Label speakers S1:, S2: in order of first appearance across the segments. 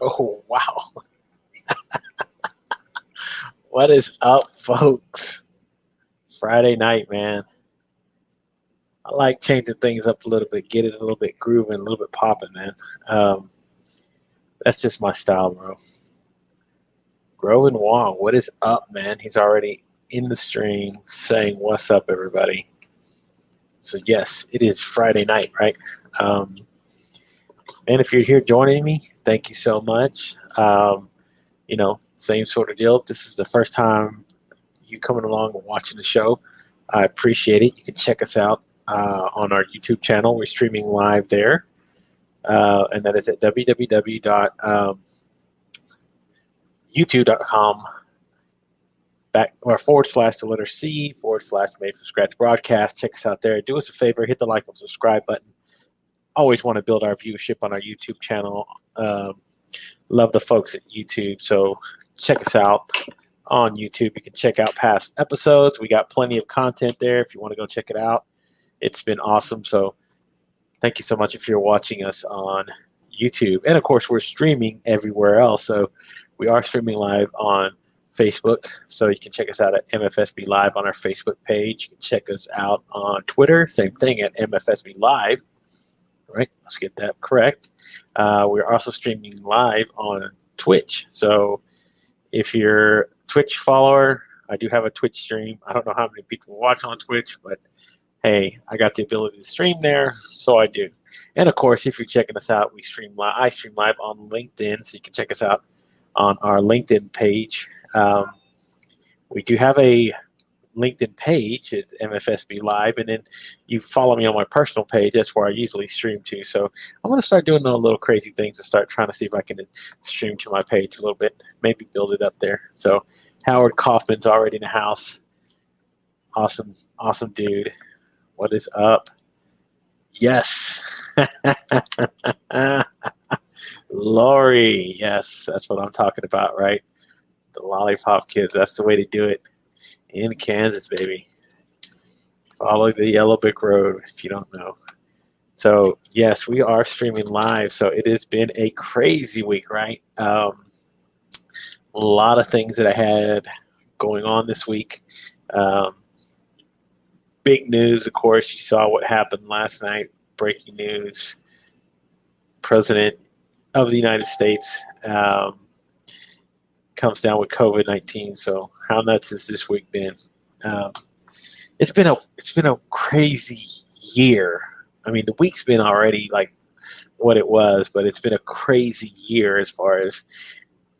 S1: Oh, wow. What is up, folks? Friday night, man. I like changing things up a little bit, get it a little bit grooving, a little bit popping, man. Um, that's just my style, bro. Groven Wong, what is up, man? He's already in the stream saying, "What's up, everybody?" So, yes, it is Friday night, right? Um, and if you're here joining me, thank you so much. Same sort of deal. If this is the first time you coming along and watching the show, I appreciate it. You can check us out on our YouTube channel. We're streaming live there, and that is at www.youtube.com back or forward slash the letter C forward slash made from scratch broadcast. Check us out there. Do us a favor, hit the like and subscribe button. Always want to build our viewership on our YouTube channel. Love the folks at YouTube, so check us out on YouTube. You can check out past episodes. We got plenty of content there if you want to go check it out. It's been awesome. So thank you so much if you're watching us on YouTube. And of course, we're streaming everywhere else. So we are streaming live on Facebook. So you can check us out at MFSB Live on our Facebook page. You can check us out on Twitter. Same thing at MFSB Live. All right, let's get that correct. We're also streaming live on Twitch. So if you're a Twitch follower, I do have a Twitch stream. I don't know how many people watch on Twitch, but hey, I got the ability to stream there, so I do. And of course, if you're checking us out, we stream live. I stream live on LinkedIn, so you can check us out on our LinkedIn page. We do have a LinkedIn page. It's MFSB Live, and then you follow me on my personal page. That's where I usually stream to. So I'm going to start doing a little crazy things and start trying to see if I can stream to my page a little bit, maybe build it up there. So Howard Kaufman's already in the house. Awesome dude. What is up? Yes. Lori. Yes, that's what I'm talking about, right? The Lollipop Kids. That's the way to do it. In Kansas, baby. Follow the Yellow Brick Road if you don't know. So, yes, we are streaming live. So, it has been a crazy week, right? A lot of things that I had going on this week. Big news, of course. You saw what happened last night. Breaking news. President of the United States comes down with COVID-19. So, how nuts has this week been? It's been a crazy year. I mean, the week's been already like what it was, but it's been a crazy year as far as.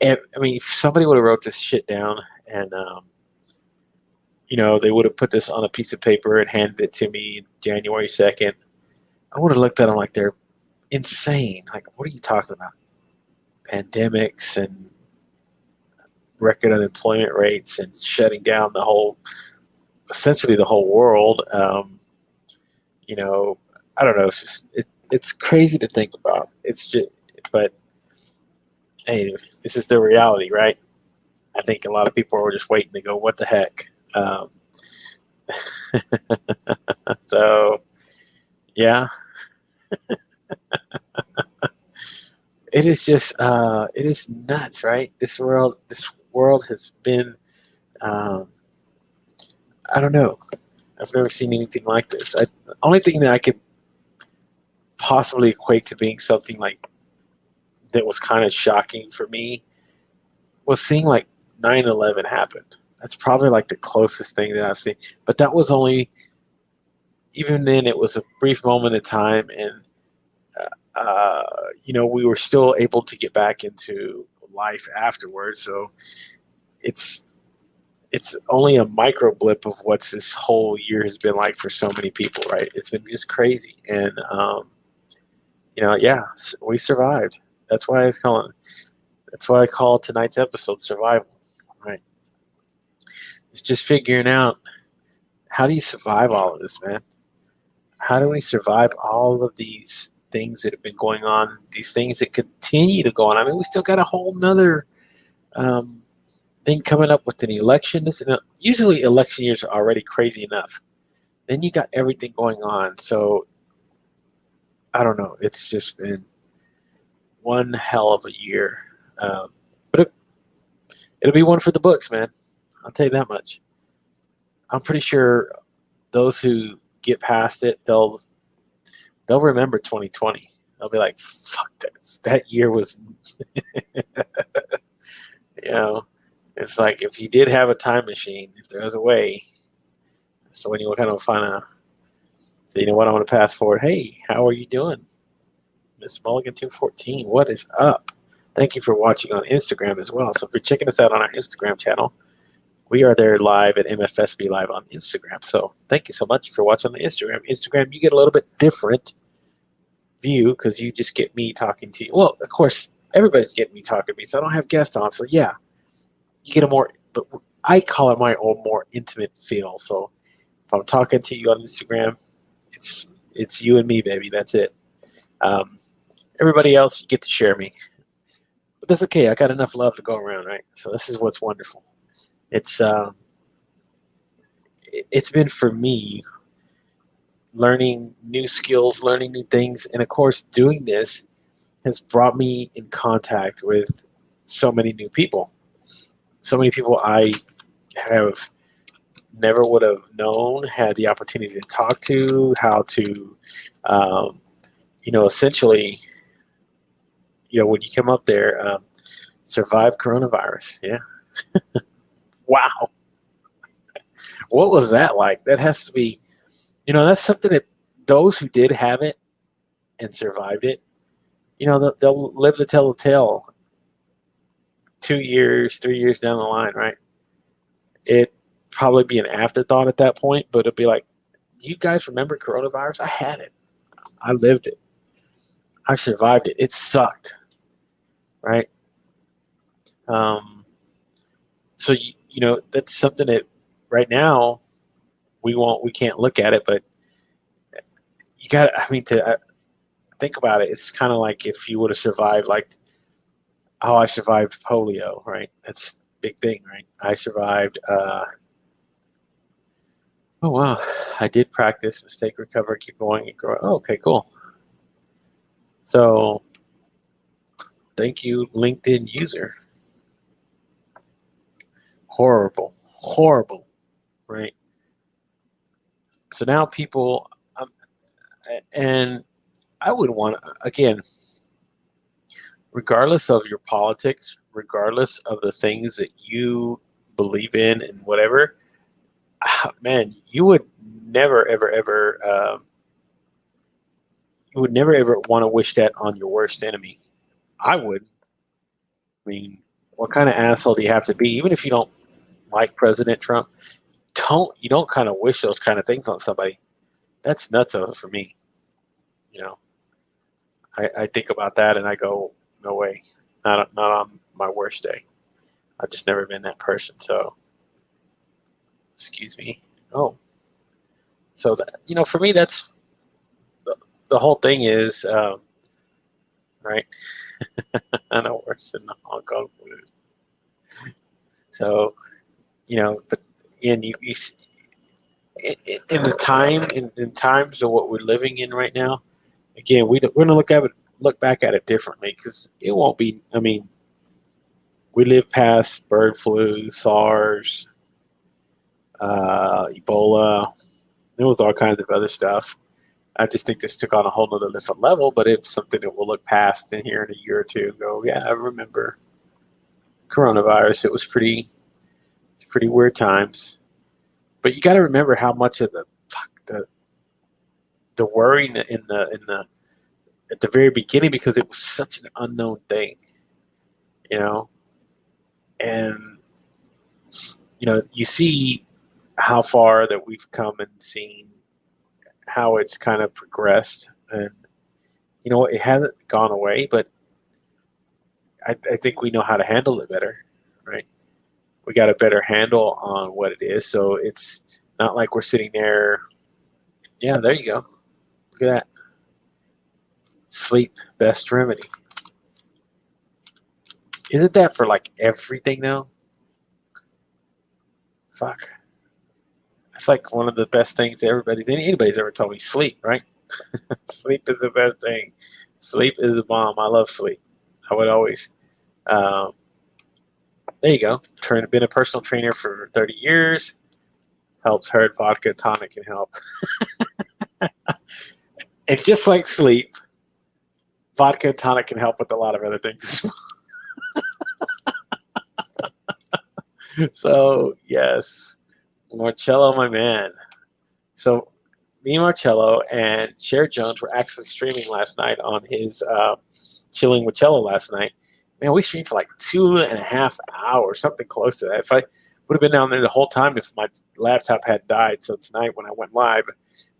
S1: I mean, if somebody would have wrote this shit down and they would have put this on a piece of paper and handed it to me January 2nd, I would have looked at them like they're insane. Like, what are you talking about? Pandemics and record unemployment rates and shutting down essentially the whole world. I don't know. It's just it's crazy to think about. It's just, but hey, this is the reality, right? I think a lot of people are just waiting to go, what the heck? So, yeah, it is just it is nuts, right? This world has been I don't know. I've never seen anything like this. The only thing that I could possibly equate to being something like that was kind of shocking for me was seeing like 9/11 happen. That's probably like the closest thing that I've seen. But that was only, even then, it was a brief moment in time, and we were still able to get back into life afterwards. So it's only a micro blip of what this whole year has been like for so many people, right? It's been just crazy, and yeah, we survived. That's why I call tonight's episode "Survival." Right? It's just figuring out, how do you survive all of this, man? How do we survive all of these things that have been going on? These things that continue to go on. I mean, we still got a whole nother thing coming up with an election. Usually, election years are already crazy enough. Then you got everything going on. So I don't know. It's just been one hell of a year. But it'll be one for the books, man. I'll tell you that much. I'm pretty sure those who get past it, they'll remember 2020. They'll be like, "Fuck that year was," you know. It's like if you did have a time machine, if there was a way, so when you kind of find a, so you know what, I want to pass forward. Hey, how are you doing, Miss Mulligan 214? What is up? Thank you for watching on Instagram as well. So if you're checking us out on our Instagram channel, we are there live at Mfsb Live on Instagram. So thank you so much for watching on Instagram. Instagram, you get a little bit different view because you just get me talking to you. Well, of course, everybody's getting me talking to me, so I don't have guests on. So yeah, you get a more, but I call it my own more intimate feel. So if I'm talking to you on Instagram, it's you and me, baby. That's it. Everybody else, you get to share me, but that's okay. I got enough love to go around, right? So this is what's wonderful. It's been for me learning new skills, learning new things, and of course, doing this has brought me in contact with so many new people. So many people I have never would have known, had the opportunity to talk to, how to, essentially, when you come up there, survive coronavirus. Yeah. Wow. What was that like? That has to be, that's something that those who did have it and survived it, they'll live to tell the tale 2 years, 3 years down the line, right? It probably be an afterthought at that point, but it'll be like, do you guys remember coronavirus? I had it. I lived it. I survived it. It sucked, right? So that's something that right now we can't look at it, but you got. I mean, to think about it, it's kind of like if you would have survived, like how I survived polio, right? That's a big thing, right? I survived. Oh wow, I did practice, mistake, recover, keep going, and grow. Oh, okay, cool. So, thank you, LinkedIn user. Horrible, right? So now people, and I would want, again, regardless of your politics, regardless of the things that you believe in and whatever, man, you would never, ever, ever, want to wish that on your worst enemy. I would. I mean, what kind of asshole do you have to be, even if you don't like President Trump? You don't kind of wish those kind of things on somebody. That's nuts for me. I think about that and I go, no way, not on my worst day. I've just never been that person. So, excuse me. Oh, so that for me, that's the whole thing is right. I know worse than the Hong Kong flu. So, but in in the time in times of what we're living in right now, again, we're going to look back at it differently because it won't be. I mean, we lived past bird flu, SARS, Ebola. There was all kinds of other stuff. I just think this took on a whole nother different level, but it's something that we'll look past in here in a year or two and go, yeah, I remember coronavirus. It was pretty weird times. But you got to remember how much of the worrying in the at the very beginning, because it was such an unknown thing, and you see how far that we've come and seen how it's kind of progressed, and it hasn't gone away, but I think we know how to handle it better, right? We got a better handle on what it is, so it's not like we're sitting there. Yeah, there you go. Look at that. Sleep, best remedy. Isn't that for like everything though? Fuck. It's like one of the best things anybody's ever told me. Sleep, right? Sleep is the best thing. Sleep is a bomb. I love sleep. I would always. Um, there you go. Been a personal trainer for 30 years. Helps herd vodka tonic can help. And just like sleep, vodka and tonic can help with a lot of other things as well. So yes, Marcello, my man. So me, Marcello, and Cher Jones were actually streaming last night on his Chilling with Cello last night. Man, we streamed for like 2.5 hours, something close to that. If I would have been down there the whole time if my laptop had died. So tonight when I went live,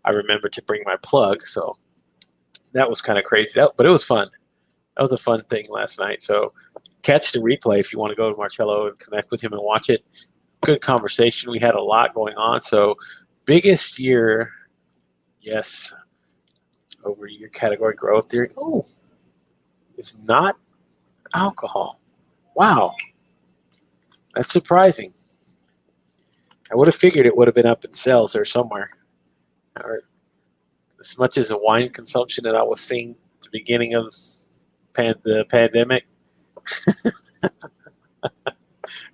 S1: I remembered to bring my plug. So that was kind of crazy. But it was fun. That was a fun thing last night. So catch the replay if you want to go to Marcello and connect with him and watch it. Good conversation. We had a lot going on. So biggest year, yes, over year category growth theory. Oh, it's not alcohol. Wow. That's surprising. I would have figured it would have been up in sales there somewhere. Or as much as the wine consumption that I was seeing at the beginning of the pandemic.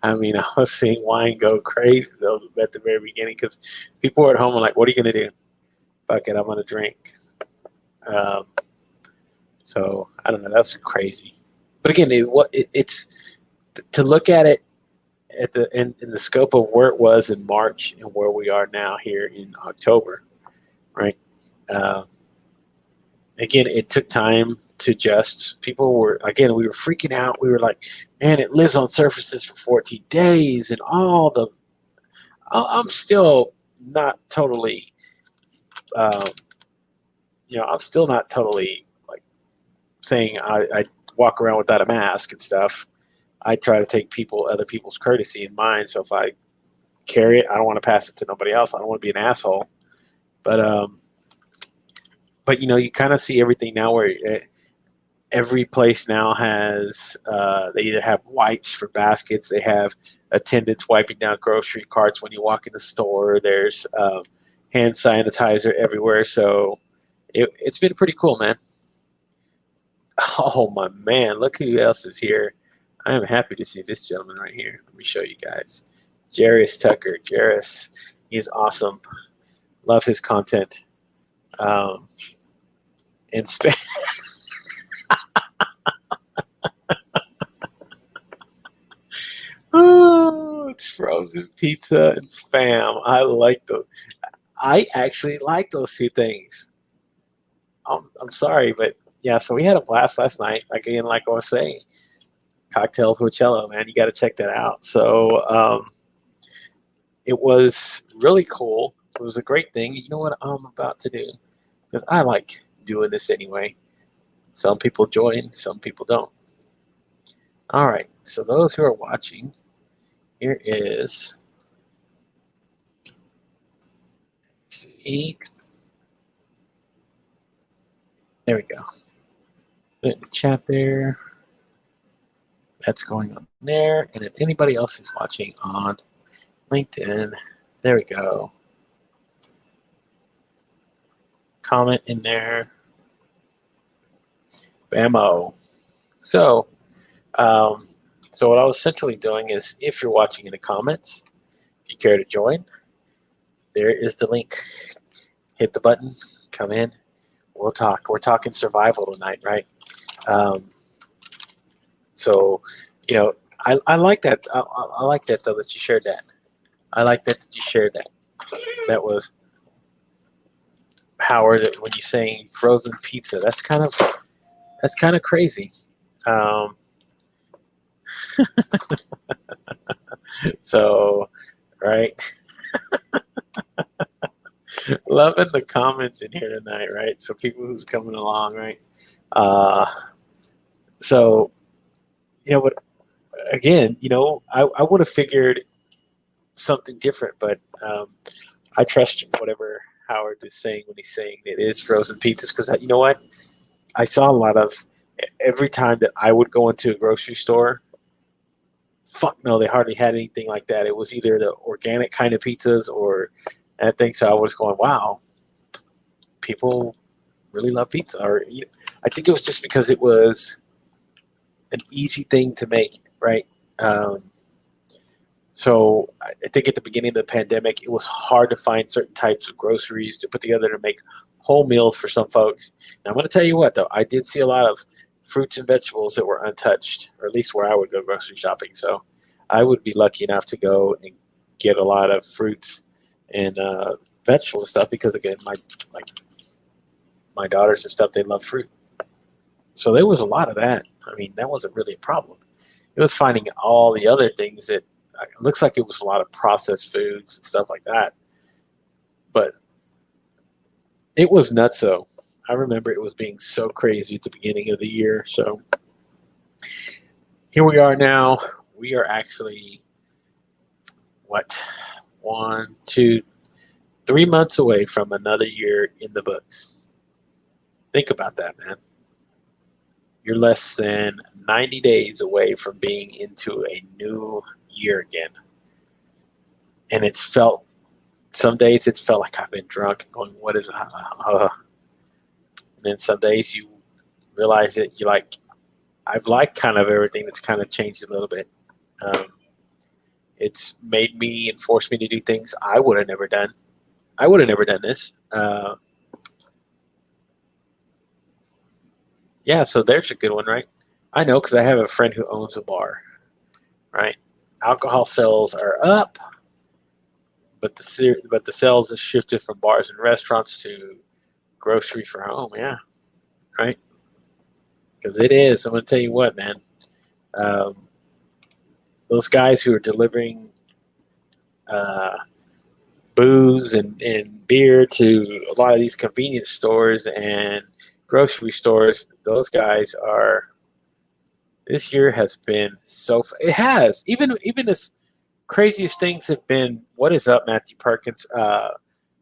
S1: I mean, I was seeing wine go crazy though at the very beginning because people were at home and like, what are you going to do? Fuck it, I'm going to drink. So I don't know. That's crazy. But again, it's to look at it at in the scope of where it was in March and where we are now here in October, right? Again, it took time to adjust. People were, again, we were freaking out. We were like, man, it lives on surfaces for 14 days and all the. I'm still not totally, I'm still not totally like saying I walk around without a mask and stuff. I try to take other people's courtesy in mind. So if I carry it, I don't want to pass it to nobody else. I don't want to be an asshole. But you kind of see everything now where every place now has they either have wipes for baskets, they have attendants wiping down grocery carts when you walk in the store. There's hand sanitizer everywhere. So it's been pretty cool, man. Oh my man, look who else is here. I am happy to see this gentleman right here. Let me show you guys. Jairus Tucker. Jairus, he is awesome. Love his content. And oh, it's frozen pizza and spam. I like those. I actually like those two things. I'm sorry, but yeah. So we had a blast last night. Again, like I was saying, Cocktails with Cello, man. You got to check that out. So it was really cool. It was a great thing. You know what I'm about to do? Because I like doing this anyway. Some people join, some people don't. All right. So those who are watching, here is. Let's see. There we go. Put it in the chat there. That's going on there. And if anybody else is watching on LinkedIn, there we go. Comment in there. Bammo. So what I was essentially doing is if you're watching in the comments, if you care to join, there is the link. Hit the button, come in, we'll talk. We're talking survival tonight, right? I like that. I like that though that you shared that. I like that you shared that. That was Howard when you're saying frozen pizza. That's kind of crazy. So, right. Loving the comments in here tonight, right? So people who's coming along, right? But again, I would have figured something different, but I trust whatever Howard is saying when he's saying it is frozen pizzas, because you know what? I saw a lot of every time that I would go into a grocery store. Fuck no, they hardly had anything like that. It was either the organic kind of pizzas or I think so. I was going, wow, people really love pizza. Or I think it was just because it was an easy thing to make, right? Um, so I think at the beginning of the pandemic, it was hard to find certain types of groceries to put together to make whole meals for some folks. And I'm going to tell you what, though, I did see a lot of fruits and vegetables that were untouched, or at least where I would go grocery shopping. So I would be lucky enough to go and get a lot of fruits and vegetables and stuff because, again, my daughters and stuff, they love fruit. So there was a lot of that. I mean, that wasn't really a problem. It was finding all the other things that it looks like it was a lot of processed foods and stuff like that. But it was nutso. I remember it was being so crazy at the beginning of the year. So here we are now. We are actually, what, 1, 2, 3 months away from another year in the books. Think about that, man. You're less than 90 days away from being into a new year again. And some days it's felt like I've been drunk and going, what is it? And then some days you realize that I've liked kind of everything that's kind of changed a little bit. It's made me and forced me to do things I would have never done. I would have never done this. Yeah, so there's a good one, right? I know because I have a friend who owns a bar, right? Alcohol sales are up, but the sales have shifted from bars and restaurants to grocery for home. Yeah, right. Because it is. I'm going to tell you what, man. Um, those guys who are delivering uh, booze and beer to a lot of these convenience stores and grocery stores, those guys are. This year has been so. It has even as craziest things have been. What is up, Matthew Perkins?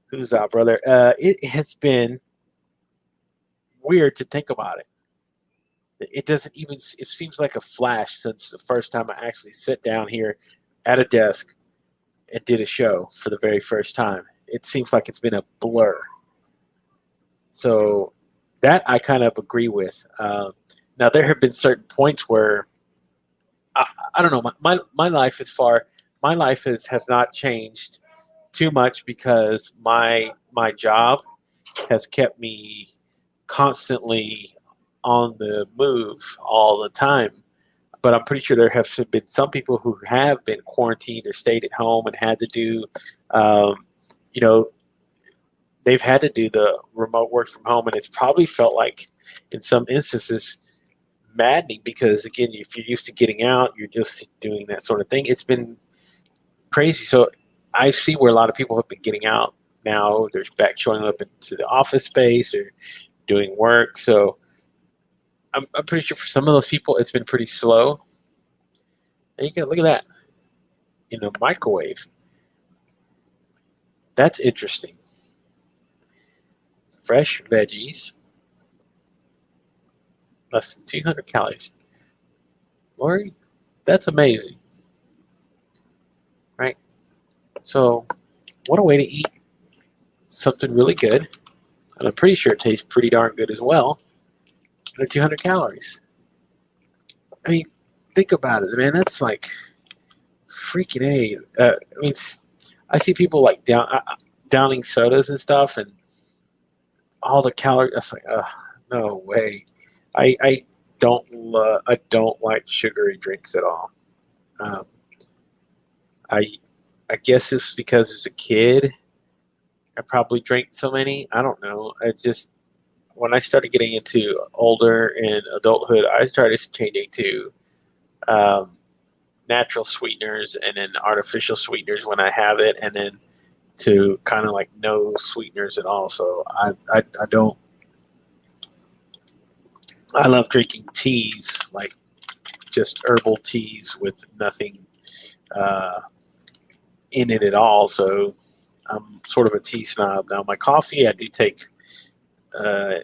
S1: Who's our brother? It has been weird to think about it. It doesn't even. It seems like a flash since the first time I actually sat down here at a desk and did a show for the very first time. It seems like it's been a blur. So that I kind of agree with. Now there have been certain points where I don't know. My life is far. My life has not changed too much because my job has kept me constantly on the move all the time. But I'm pretty sure there have been some people who have been quarantined or stayed at home and had to do, um, you know, they've had to do the remote work from home, and it's probably felt like, in some instances, maddening because again, if you're used to getting out, you're just doing that sort of thing. It's been crazy. So I see where a lot of people have been getting out now. They're back showing up into the office space or doing work. So I'm pretty sure for some of those people, it's been pretty slow. There you go. Look at that in a microwave. That's interesting. Fresh veggies, less than 200 calories. Lori, that's amazing, right? So, what a way to eat something really good. And I'm pretty sure it tastes pretty darn good as well. And 200 calories. I mean, think about it, man. That's like freaking A. I mean, I see people like downing sodas and stuff, and all the calories. That's like, no way. I I don't like sugary drinks at all. Um, I I guess it's because as a kid I probably drank so many. I don't know. I just when I started getting into older and adulthood, I started changing to um, natural sweeteners and then artificial sweeteners when I have it, and then to kind of like no sweeteners at all. So I don't. I love drinking teas, like just herbal teas with nothing uh, in it at all. So I'm sort of a tea snob. Now, my coffee, I do take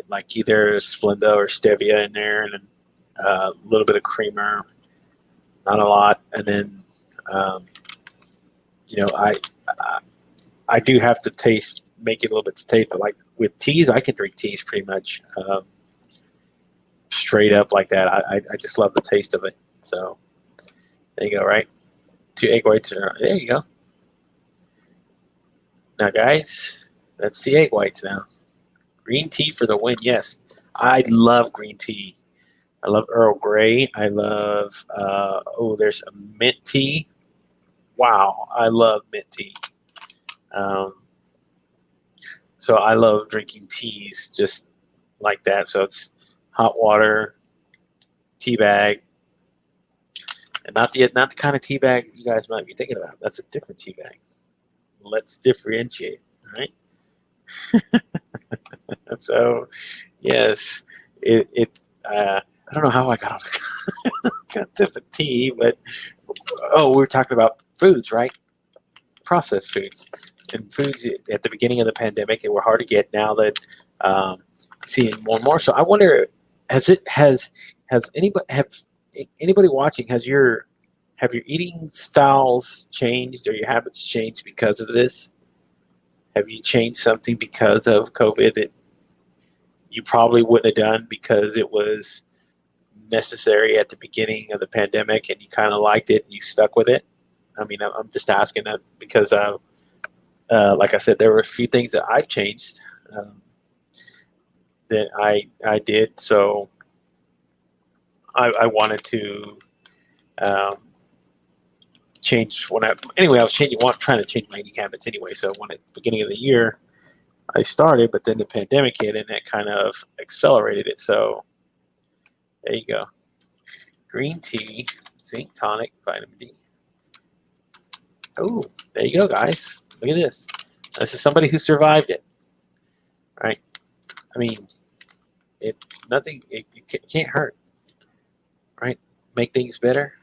S1: like either Splenda or stevia in there, and then a little bit of creamer, not a lot, and then um, you know I do have to make it a little bit to taste. But like with teas, I can drink teas pretty much. straight up like that. I just love the taste of it. So there you go, right? 2 egg whites. There you go. Now, guys, that's the egg whites now. Green tea for the win, yes. I love green tea. I love Earl Grey. I love, there's a mint tea. Wow, I love mint tea. Um, so I love drinking teas just like that. So it's hot water, tea bag, and not the kind of tea bag you guys might be thinking about. That's a different tea bag. Let's differentiate, right? So, yes, I don't know how I got to the tea, but we were talking about foods, right? Processed foods and foods at the beginning of the pandemic, they were hard to get. Now that seeing more and more, so I wonder, has anybody watching, have your eating styles changed or your habits changed because of this? Have you changed something because of COVID that you probably wouldn't have done because it was necessary at the beginning of the pandemic and you kind of liked it and you stuck with it? I mean, I'm just asking that because, like I said, there were a few things that I've changed that I did. So I wanted to change I was trying to change my eating habits anyway. So when at the beginning of the year I started, but then the pandemic hit and that kind of accelerated it. So there you go. Green tea, zinc tonic, vitamin D. Oh, there you go, guys. Look at this. This is somebody who survived it, right? I mean, it can't hurt, right? Make things better.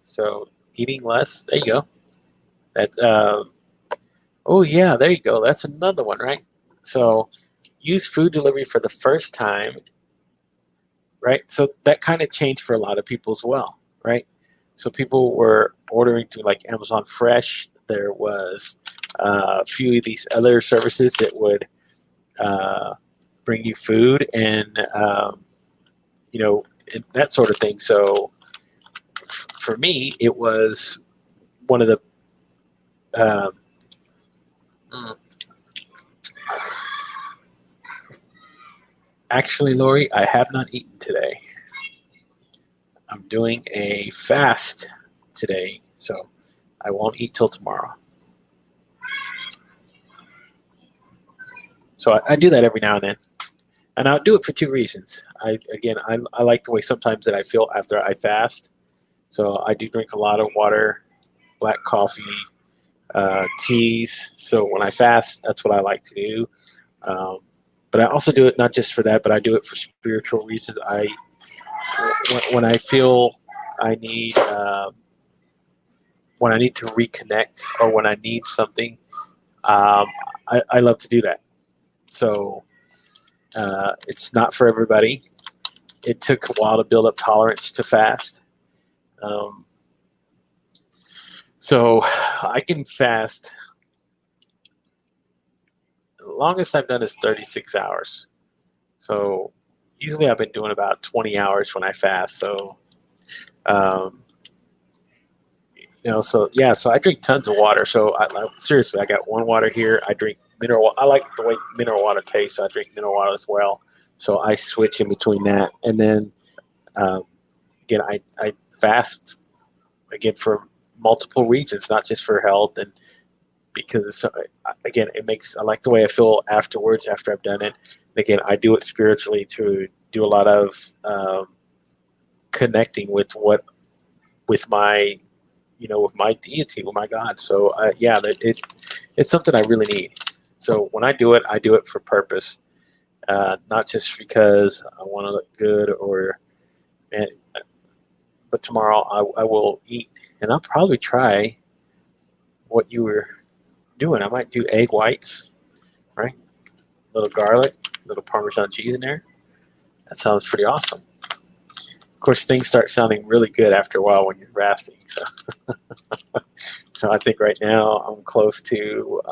S1: So eating less. There you go. That. Oh yeah, there you go. That's another one, right? So use food delivery for the first time, right? So that kind of changed for a lot of people as well, right? So people were ordering through like Amazon Fresh. There was a few of these other services that would bring you food and and that sort of thing. So for me, it was one of the um, actually, Lori, I have not eaten today. I'm doing a fast today, so I won't eat till tomorrow. So I do that every now and then, and I'll do it for 2 reasons. I like the way sometimes that I feel after I fast. So I do drink a lot of water, black coffee, teas. So when I fast, that's what I like to do. But I also do it not just for that, but I do it for spiritual reasons. When I feel I need when I need to reconnect or when I need something, I love to do that. So it's not for everybody. It took a while to build up tolerance to fast. So I can fast. The longest I've done is 36 hours. So usually I've been doing about 20 hours when I fast. So, so yeah, so I drink tons of water. So seriously, I got one water here. I drink mineral. I like the way mineral water tastes. So I drink mineral water as well. So I switch in between that. And then again, I fast again for multiple reasons, not just for health and because again, I like the way I feel afterwards after I've done it. And again, I do it spiritually to do a lot of connecting with my with my deity, with my God. So it's something I really need. So when I do it for purpose, not just because I want to look good but tomorrow I will eat and I'll probably try what you were doing. I might do egg whites, right? A little garlic, a little Parmesan cheese in there. That sounds pretty awesome. Of course, things start sounding really good after a while when you're fasting. So I think right now I'm close to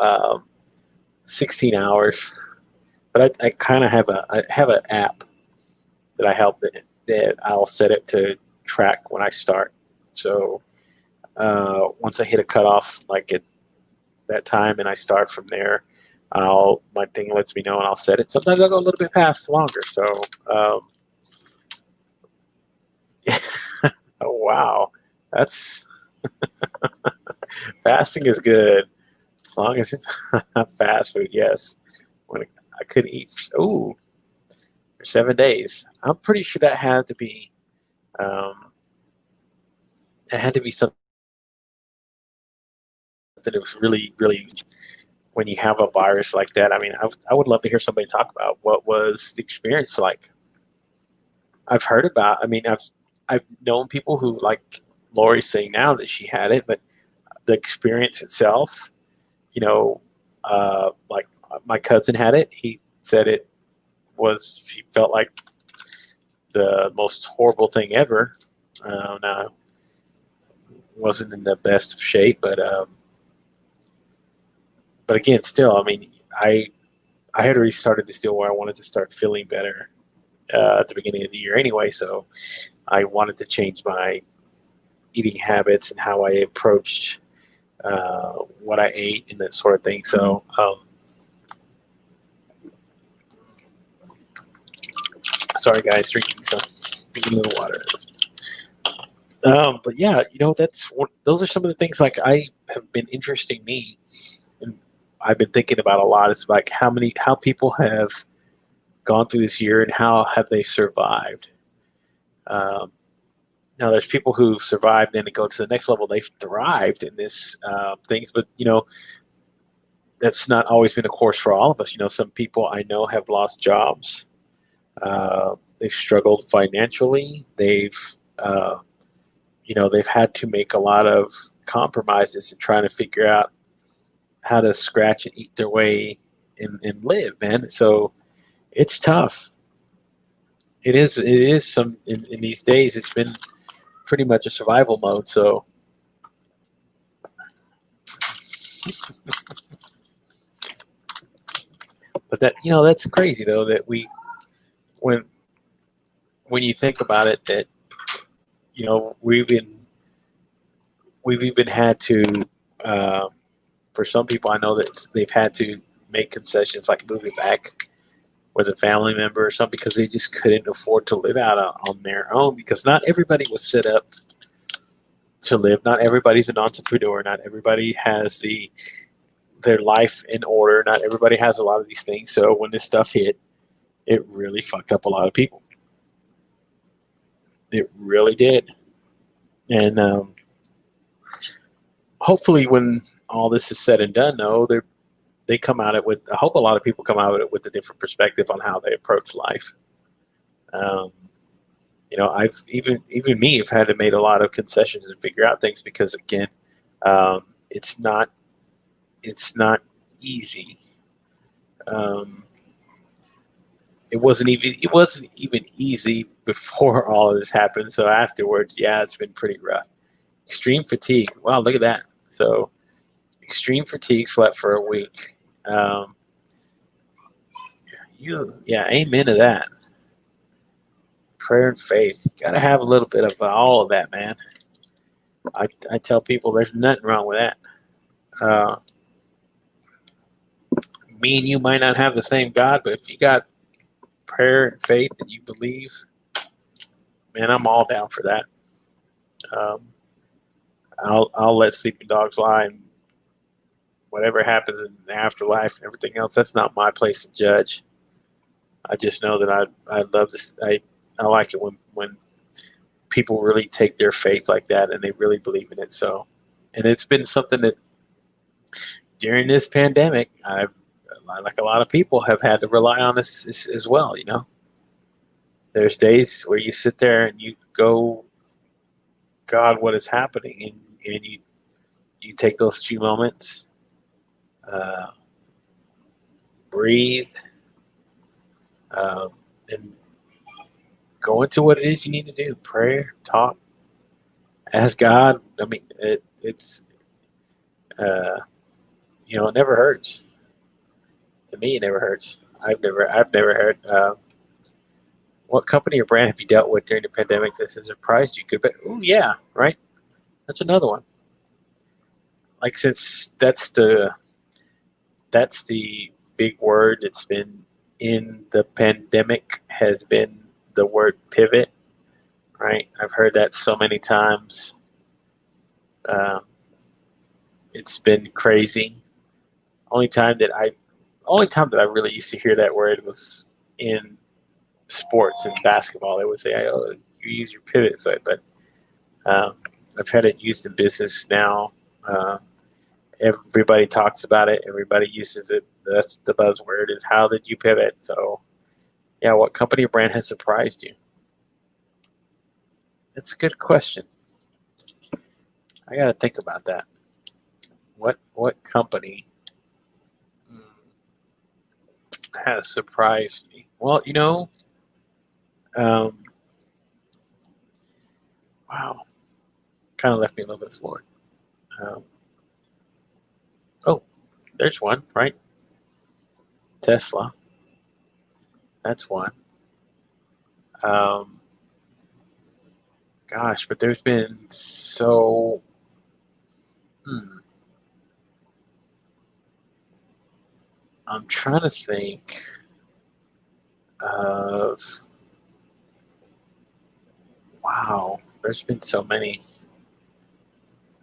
S1: 16 hours. But I kind of have an app that I help that I'll set it to track when I start. So once I hit a cutoff, like at that time, and I start from there, my thing lets me know, and I'll set it. Sometimes I'll go a little bit past longer. So, oh wow, that's fasting is good as long as it's not fast food. Yes, when I could eat, ooh, for 7 days. I'm pretty sure that had to be, um, it had to be something that was really, really. When you have a virus like that, I mean, I would love to hear somebody talk about what was the experience like. I've heard about. I mean, I've known people who, like Lori's saying now that she had it, but the experience itself, you know, like my cousin had it. He said he felt like the most horrible thing ever. Now, wasn't in the best of shape, but again, still, I mean, I had already started this deal where I wanted to start feeling better at the beginning of the year anyway. So I wanted to change my eating habits and how I approached what I ate and that sort of thing. So, sorry guys, drinking a little water. But yeah, those are some of the things like I have been interesting me, and I've been thinking about a lot. Is like how people have gone through this year and how have they survived. Um, Now, there's people who've survived and to go to the next level. They've thrived in this things, but that's not always been a course for all of us. Some people I know have lost jobs. They've struggled financially. Uh, they've had to make a lot of compromises in trying to figure out how to scratch and eat their way and live, man. So it's tough. It is. It is in these days. It's been pretty much a survival mode. So but that's crazy though that when when you think about it that you know we've been we've even had to uh, for some people I know that they've had to make concessions like moving back with a family member or something because they just couldn't afford to live out on their own because not everybody was set up to live. Not everybody's an entrepreneur. Not everybody has their life in order. Not everybody has a lot of these things. So when this stuff hit, it really fucked up a lot of people. It really did. And hopefully, when all this is said and done, though, they come out it with. I hope a lot of people come out of it with a different perspective on how they approach life. Um, I've even me have had to make a lot of concessions and figure out things because again, it's not easy. Um, it wasn't even easy before all of this happened. So afterwards, yeah, it's been pretty rough. Extreme fatigue. Wow, look at that. So extreme fatigue, slept for a week. Um, yeah, amen to that. Prayer and faith. You gotta have a little bit of all of that, man. I tell people there's nothing wrong with that. Uh, Me and you might not have the same God, but if you got prayer and faith and you believe, man, I'm all down for that. Um, I'll let sleeping dogs lie, and whatever happens in the afterlife and everything else, that's not my place to judge. I just know that I love this. I like it when people really take their faith like that and they really believe in it. So, and it's been something that during this pandemic, like a lot of people have had to rely on this as well. There's days where you sit there and you go, God, what is happening? And you take those few moments, uh, breathe, um, and go into what it is you need to do. Pray, talk, ask God. I mean, it's uh, it never hurts. To me, it never hurts. I've never heard What company or brand have you dealt with during the pandemic that has surprised you? Good, but oh yeah, right. That's another one. Like since that's the big word that's been in the pandemic has been the word pivot, right? I've heard that so many times. Um, it's been crazy. Only time that I, only time that I really used to hear that word was in sports and basketball. They would say, "Oh, you use your pivot foot," but um, I've had it used in business now. Uh, Everybody talks about it. Everybody uses it. That's the buzzword. Is how did you pivot? So, yeah, what company or brand has surprised you? That's a good question. I got to think about that. What company has surprised me? Well, um, wow, kind of left me a little bit floored. Um, oh, there's one, right? Tesla. That's one. Um, Gosh, but there's been so. Hmm, I'm trying to think of. Wow, there's been so many.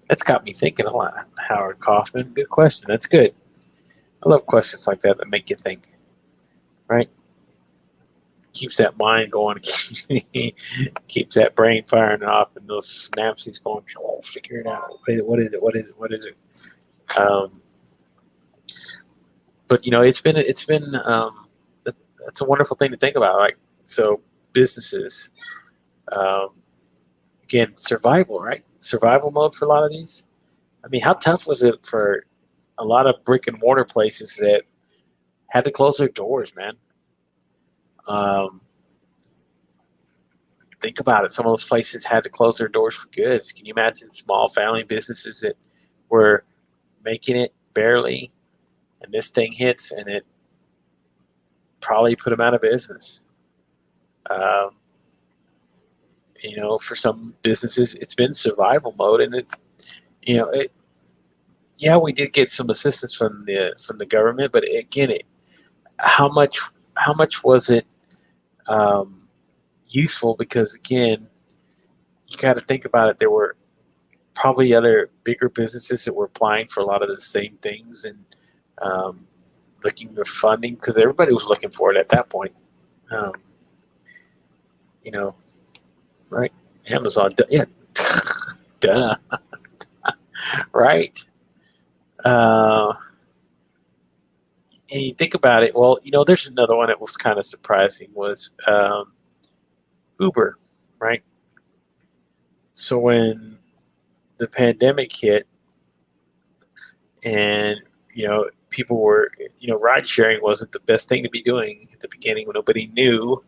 S1: That's got me thinking a lot. Howard Kaufman, good question. That's good. I love questions like that that make you think. Right? Keeps that mind going. Keeps that brain firing off, and those synapses going. Oh, figure it out. What is it? What is it? What is it? Um, but that's a wonderful thing to think about. Like so, businesses. Um, Again, survival, right? Survival mode for a lot of these. I mean, how tough was it for a lot of brick and mortar places that had to close their doors, man? Um, think about it. Some of those places had to close their doors for good. Can you imagine small family businesses that were making it barely, and this thing hits, and it probably put them out of business? Um, for some businesses, it's been survival mode, and it's it. Yeah, we did get some assistance from the government, but again, how much how much was it um, useful? Because again, you got to think about it. There were probably other bigger businesses that were applying for a lot of the same things and um, looking for funding because everybody was looking for it at that point. Um, you know, right? Amazon, yeah, duh, right? Uh, and you think about it. Well, there's another one that was kind of surprising was Uber, right? So when the pandemic hit, and people were ride sharing wasn't the best thing to be doing at the beginning when nobody knew,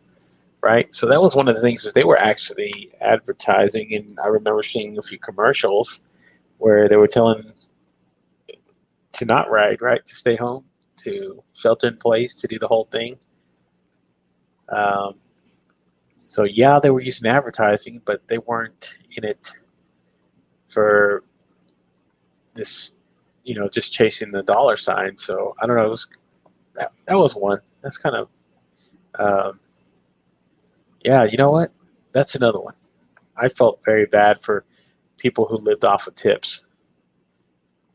S1: right? So that was one of the things that they were actually advertising, and I remember seeing a few commercials where they were telling to not ride, right, to stay home, to shelter in place, to do the whole thing. um, so yeah, they were using advertising, but they weren't in it for this, just chasing the dollar sign. So I don't know, that was one. That's kind of um, yeah. You know what? That's another one. I felt very bad for people who lived off of tips.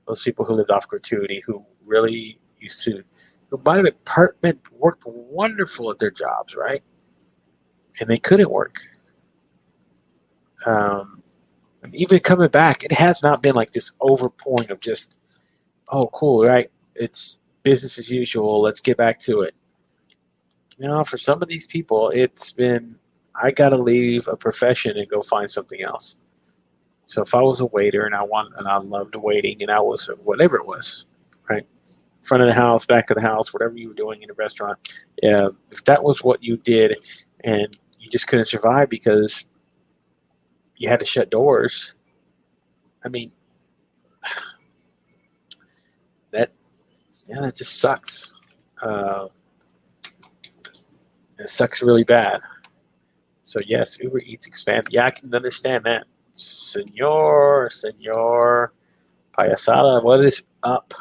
S1: Those people who lived off gratuity, who really used to, who might have worked wonderful at their jobs, right? And they couldn't work. Um, and even coming back, it has not been like this overpouring of just, oh, cool, right? It's business as usual. Let's get back to it. For some of these people, it's been, I got to leave a profession and go find something else. So if I was a waiter and I loved waiting and I was whatever it was, right? Front of the house, back of the house, whatever you were doing in a restaurant, yeah, if that was what you did and you just couldn't survive because you had to shut doors, I mean, that yeah, that just sucks. Uh, it sucks really bad. So yes, Uber Eats expanded. Yeah, I can understand that. Senor Payasada, what is up?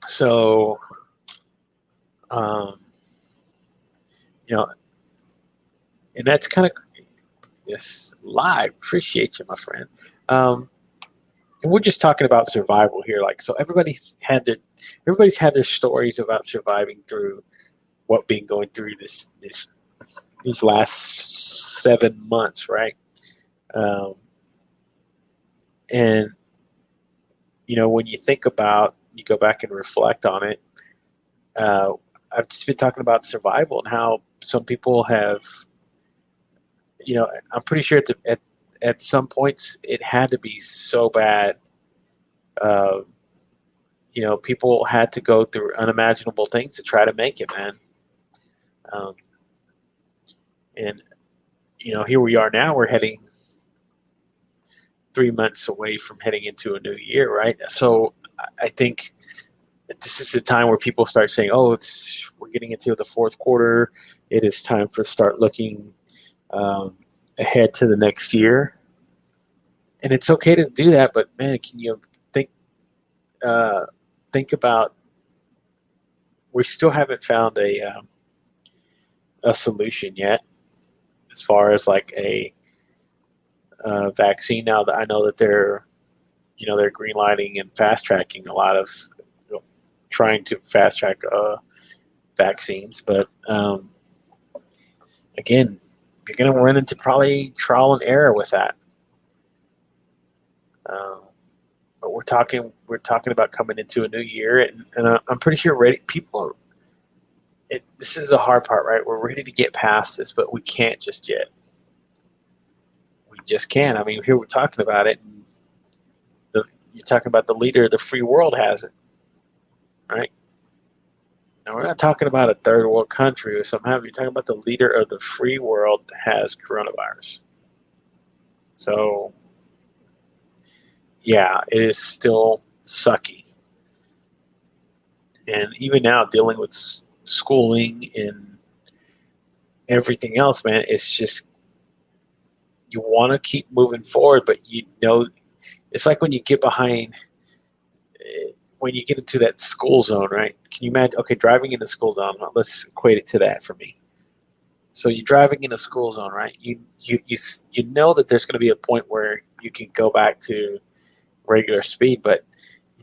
S1: So, um, you know, and that's kind of this live. Appreciate you, my friend. Um, and we're just talking about survival here. Like, so everybody's had their stories about surviving through what being going through these last 7 months, right? Um, and when you think about, you go back and reflect on it. Uh, I've just been talking about survival and how some people have, I'm pretty sure at some points it had to be so bad. Uh, people had to go through unimaginable things to try to make it, man. Um, and here we are now. We're heading 3 months away from heading into a new year, right? So I think this is the time where people start saying, "Oh, we're getting into the fourth quarter. It is time for start looking um, ahead to the next year." And it's okay to do that, but man, can you think uh, think about, we still haven't found a solution yet as far as like a vaccine. Now that I know that they're green lighting and fast tracking a lot of, trying to fast track vaccines, but again, you're going to run into probably trial and error with that. Um, but we're talking about coming into a new year, and I'm pretty sure people are. This is the hard part, right? We're ready to get past this, but we can't just yet. We just can't. I mean, here we're talking about it. And you're talking about the leader of the free world has it, right? Now we're not talking about a third world country or something. You're talking about the leader of the free world has coronavirus. So yeah, it is still sucky. And even now, dealing with schooling and everything else, man, it's just, you want to keep moving forward, but it's like when you get behind, when you get into that school zone, right? Can you imagine? Okay, driving in the school zone. Let's equate it to that for me. So you're driving in a school zone, right? You know that there's going to be a point where you can go back to regular speed, but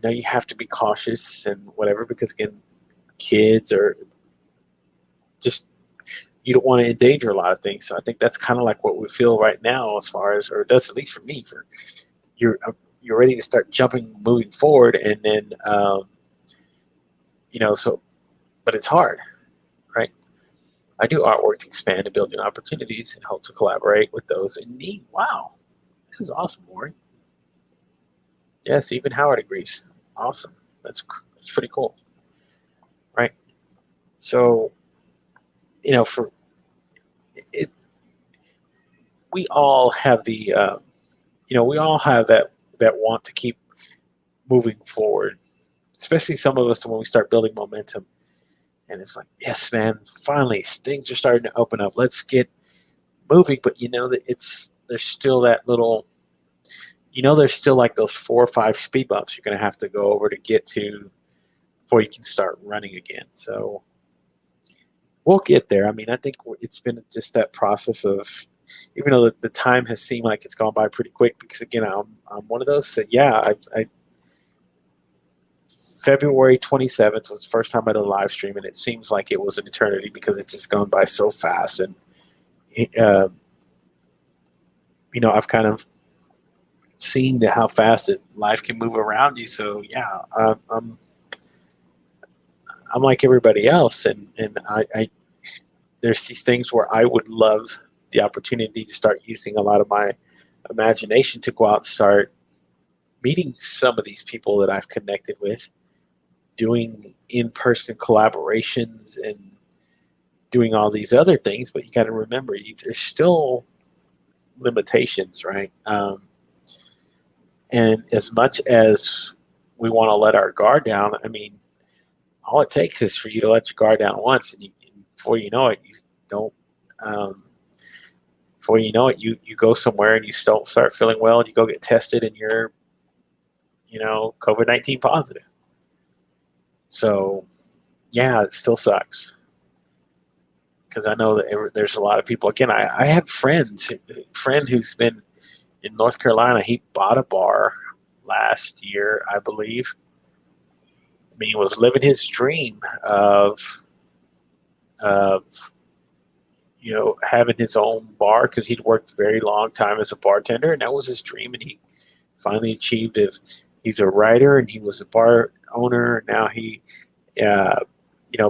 S1: you have to be cautious and whatever, because again, kids are just, you don't want to endanger a lot of things. So I think that's kind of like what we feel right now, as far as, or it does, at least for me, for you're you're ready to start jumping, moving forward, and then so, but it's hard, right? I do artwork to expand and build new opportunities and hope to collaborate with those in need. Wow, this is awesome, Maury. Yes, even Howard agrees. Awesome. That's pretty cool, right? So for it, we all have we all have that want to keep moving forward, especially some of us when we start building momentum. And it's like, yes, man, finally things are starting to open up. Let's get moving. But that there's still that little, there's still like those 4 or 5 speed bumps you're going to have to go over to get to before you can start running again. So we'll get there. I mean, I think it's been just that process of, even though the time has seemed like it's gone by pretty quick, because again, I'm one of those that, yeah, I February 27th was the first time I did a live stream, and it seems like it was an eternity because it's just gone by so fast. And uh, I've kind of seen how fast life can move around you. So yeah, I'm like everybody else, and I there's these things where I would love the opportunity to start using a lot of my imagination to go out and start meeting some of these people that I've connected with, doing in-person collaborations and doing all these other things. But you got to remember, there's still limitations, right? And as much as we want to let our guard down, I mean, all it takes is for you to let your guard down once, and before you know it, you Before you know it, you go somewhere and you still start feeling well, and you go get tested, and you're COVID-19 positive. So yeah, it still sucks because I know that there's a lot of people. Again, I have friend who's been in North Carolina. He bought a bar last year, I believe. I mean, he was living his dream of having his own bar because he'd worked a very long time as a bartender, and that was his dream, and he finally achieved it. He's a writer, and he was a bar owner. Now he, uh,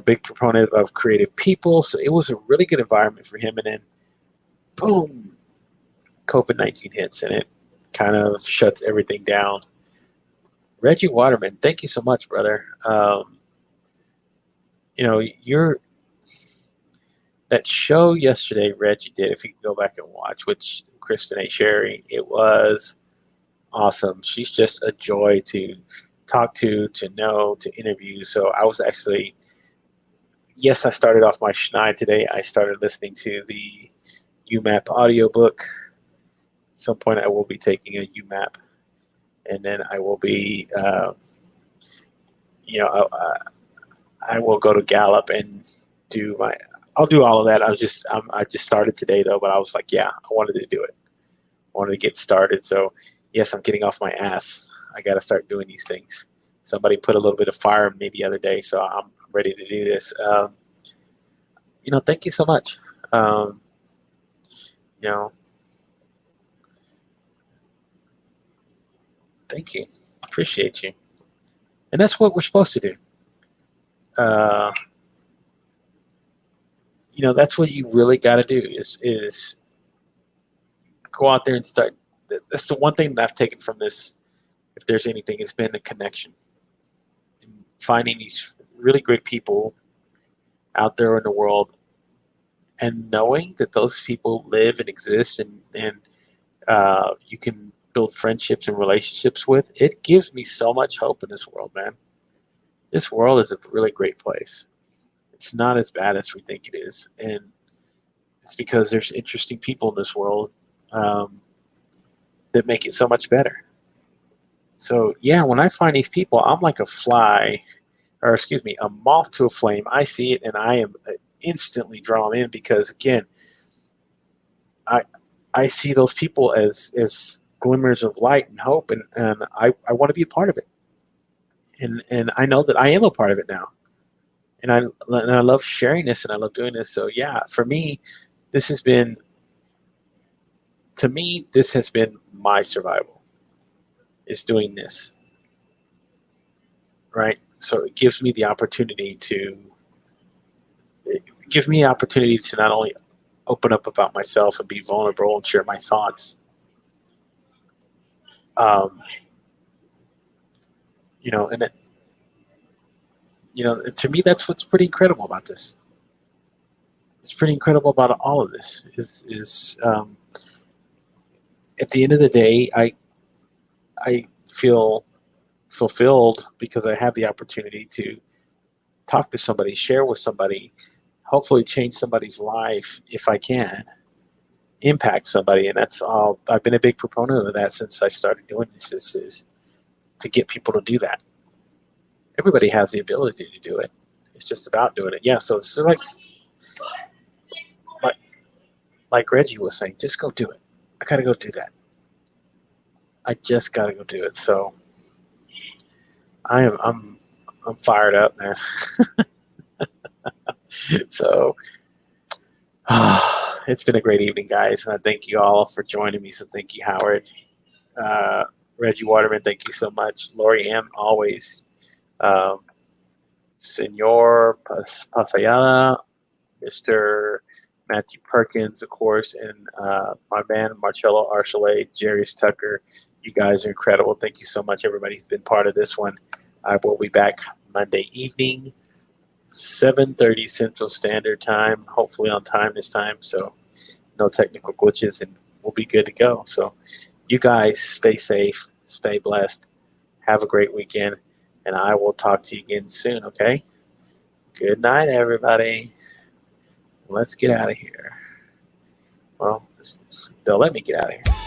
S1: big proponent of creative people. So it was a really good environment for him. And then, boom, COVID-19 hits, and it kind of shuts everything down. Reggie Waterman, thank you so much, brother. You're that show yesterday Reggie did, if you can go back and watch, which Kristen A. Sherry, it was awesome. She's just a joy to talk to know, to interview. So I was actually, yes, I started off my schneid today. I started listening to the UMAP audiobook. At some point I will be taking a UMAP, and then I will be, I will go to Gallup and I'll do all of that. I just started today though, but I was like, yeah, I wanted to do it. I wanted to get started. So yes, I'm getting off my ass. I got to start doing these things. Somebody put a little bit of fire in me the other day, so I'm ready to do this. Thank you so much. Thank you. Appreciate you. And that's what we're supposed to do. That's what you really got to do is go out there and start. That's the one thing that I've taken from this. If there's anything, it's been the connection. And finding these really great people out there in the world, and knowing that those people live and exist, and you can build friendships and relationships with. It gives me so much hope in this world, man. This world is a really great place. It's not as bad as we think it is, and it's because there's interesting people in this world that make it so much better. So yeah, when I find these people, I'm like a moth to a flame. I see it, and I am instantly drawn in because, again, I see those people as glimmers of light and hope, and I want to be a part of it, and I know that I am a part of it now, and I love sharing this, and I love doing this. So yeah, for me, this has been my survival, is doing this, right? So it gives me the opportunity to not only open up about myself and be vulnerable and share my thoughts. To me, that's what's pretty incredible about this. It's pretty incredible about all of this is at the end of the day, I feel fulfilled because I have the opportunity to talk to somebody, share with somebody, hopefully change somebody's life if I can, impact somebody. And that's all. I've been a big proponent of that since I started doing this, is to get people to do that. Everybody has the ability to do it. It's just about doing it. Yeah, so it's like Reggie was saying, just go do it. I got to go do that. I just got to go do it. So I'm fired up, man. So it's been a great evening, guys, and I thank you all for joining me. So thank you, Howard, Reggie Waterman. Thank you so much, Lori M. Always, Senor Pasayala, Mr. Matthew Perkins, of course, and my man Marcello Archuleta, Jarius Tucker. You guys are incredible. Thank you so much, everybody who's been part of this one. I will be back Monday evening, 7:30 Central Standard Time, hopefully on time this time, so no technical glitches, and we'll be good to go. So you guys stay safe, stay blessed, have a great weekend, and I will talk to you again soon, okay? Good night, everybody. Let's get out of here. They'll let me get out of here.